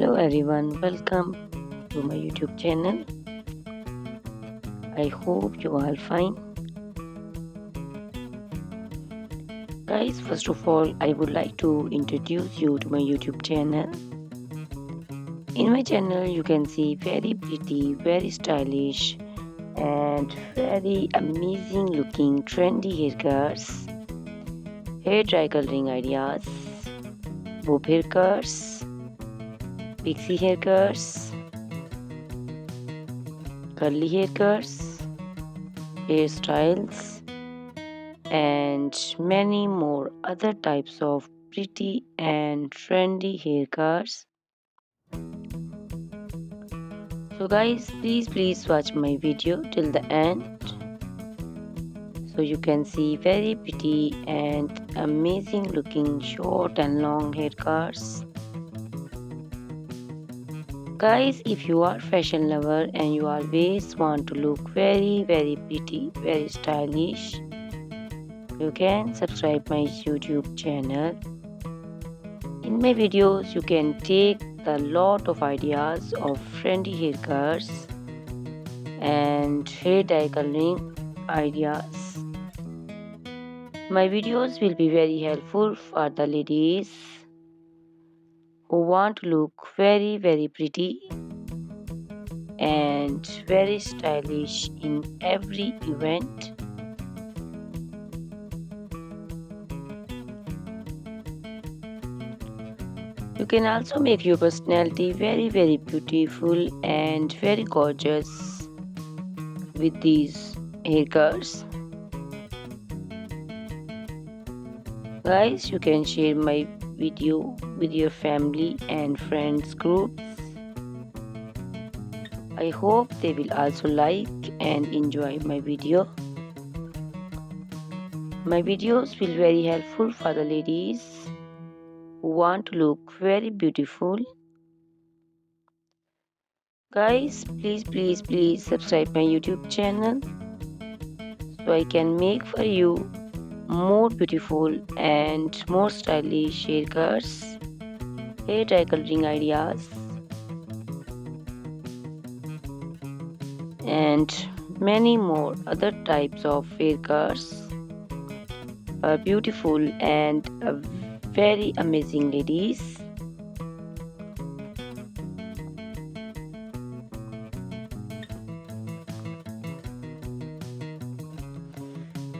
Hello everyone, welcome to my YouTube channel. I hope you are fine. Guys, first of all, I would like to introduce you to my YouTube channel. In my channel, you can see very pretty, very stylish and very amazing looking trendy haircuts, hair dry coloring ideas, bob haircuts, pixie haircuts, curly haircuts, hairstyles, and many more other types of pretty and trendy haircuts. So guys, please watch my video till the end so you can see very pretty and amazing looking short and long haircuts. Guys, if you are fashion lover and you always want to look very pretty, very stylish, you can subscribe my YouTube channel. In my videos, you can take a lot of ideas of trendy haircuts and hair dye coloring ideas. My videos will be very helpful for the ladies who want to look very pretty and very stylish in every event. You can also make your personality very beautiful and very gorgeous with these haircuts. Guys, you can share my video with your family and friends groups. I hope they will also like and enjoy my video. My videos will be very helpful for the ladies who want to look very beautiful. Guys, please subscribe my YouTube channel so I can make for you more beautiful and more stylish haircuts, hair dye coloring ideas, and many more other types of haircuts for beautiful and very amazing ladies.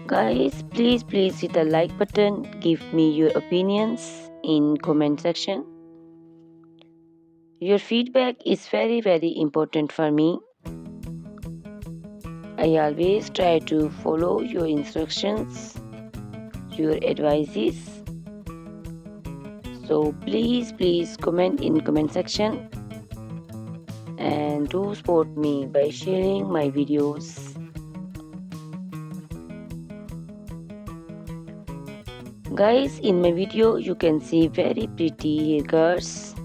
Guys, please hit the like button. Give me your opinions in comment section. Your feedback is very important for me. I always try to follow your instructions, your advices. So please comment in comment section and do support me by sharing my videos. Guys, in my video you can see very pretty haircuts.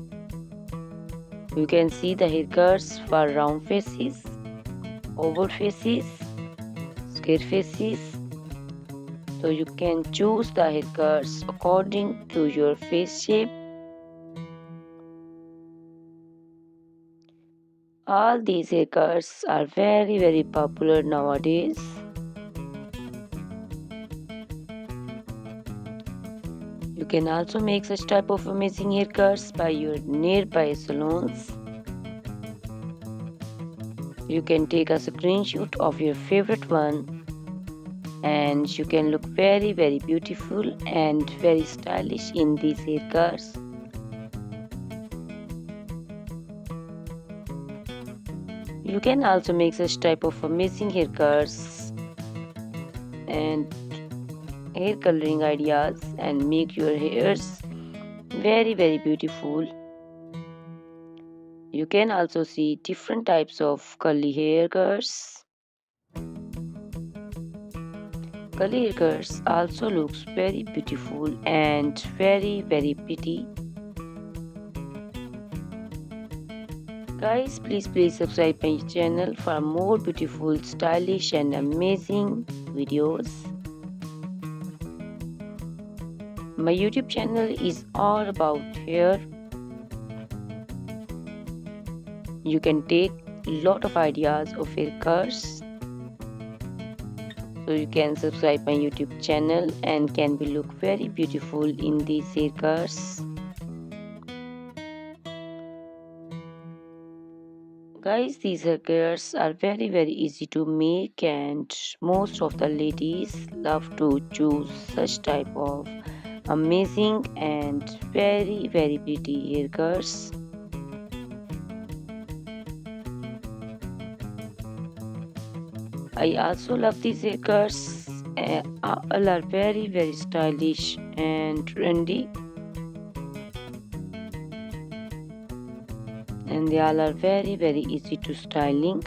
You can see the haircuts for round faces, oval faces, square faces. So you can choose the haircuts according to your face shape. All these haircuts are very popular nowadays. You can also make such type of amazing haircuts by your nearby salons. You can take a screenshot of your favorite one and you can look very beautiful and very stylish in these haircuts. You can also make such type of amazing haircuts and hair coloring ideas and make your hairs very beautiful. You can also see different types of curly haircuts. Curly haircuts also looks very beautiful and very pretty. Guys, please subscribe my channel for more beautiful, stylish and amazing videos. My YouTube channel is all about hair. you can take lot of ideas of haircuts. So you can subscribe my YouTube channel and can be look very beautiful in these haircuts. Guys, these haircuts are very easy to make, and most of the ladies love to choose such type of amazing and very pretty haircuts. I also love these haircuts. All are very stylish and trendy, and they all are very easy to styling.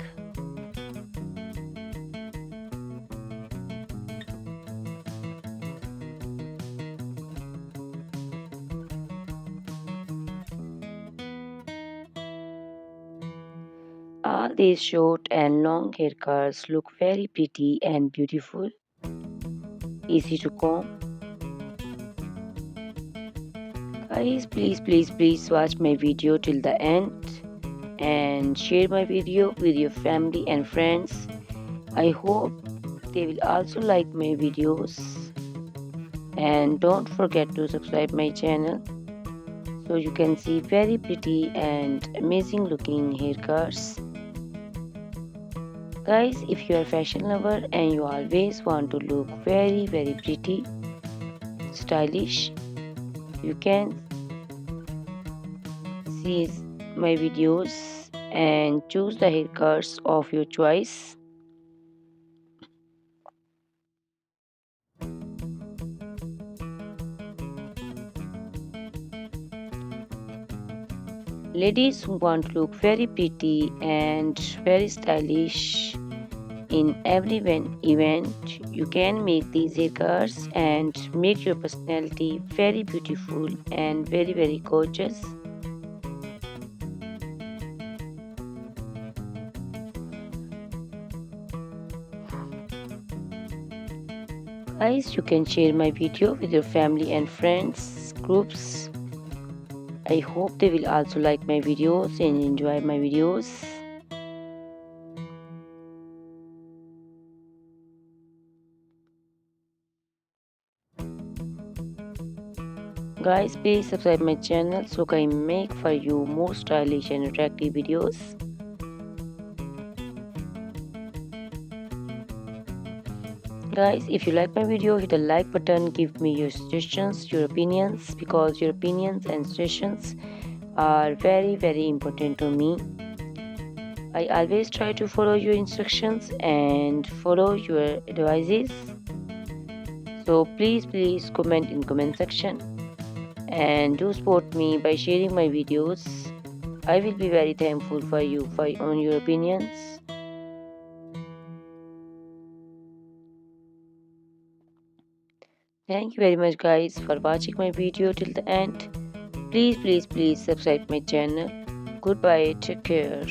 All these short and long haircuts look very pretty and beautiful, easy to comb. Guys, please watch my video till the end and share my video with your family and friends. I hope they will also like my videos, and don't forget to subscribe my channel so you can see very pretty and amazing looking haircuts. Guys, if you are a fashion lover and you always want to look very pretty, stylish, you can see my videos and choose the haircuts of your choice. Ladies who want to look very pretty and very stylish in every event, you can make these haircuts and make your personality very beautiful and very gorgeous. Guys, you can share my video with your family and friends groups. I hope they will also like my videos and enjoy my videos. Guys, please subscribe my channel so I can make for you more stylish and attractive videos. Guys, if you like my video, hit the like button, give me your suggestions, your opinions, because your opinions and suggestions are very important to me. I always try to follow your instructions and follow your advices. So please comment in comment section and do support me by sharing my videos. I will be very thankful for you on your opinions. Thank you very much guys for watching my video till the end. Please subscribe my channel. Goodbye, take care.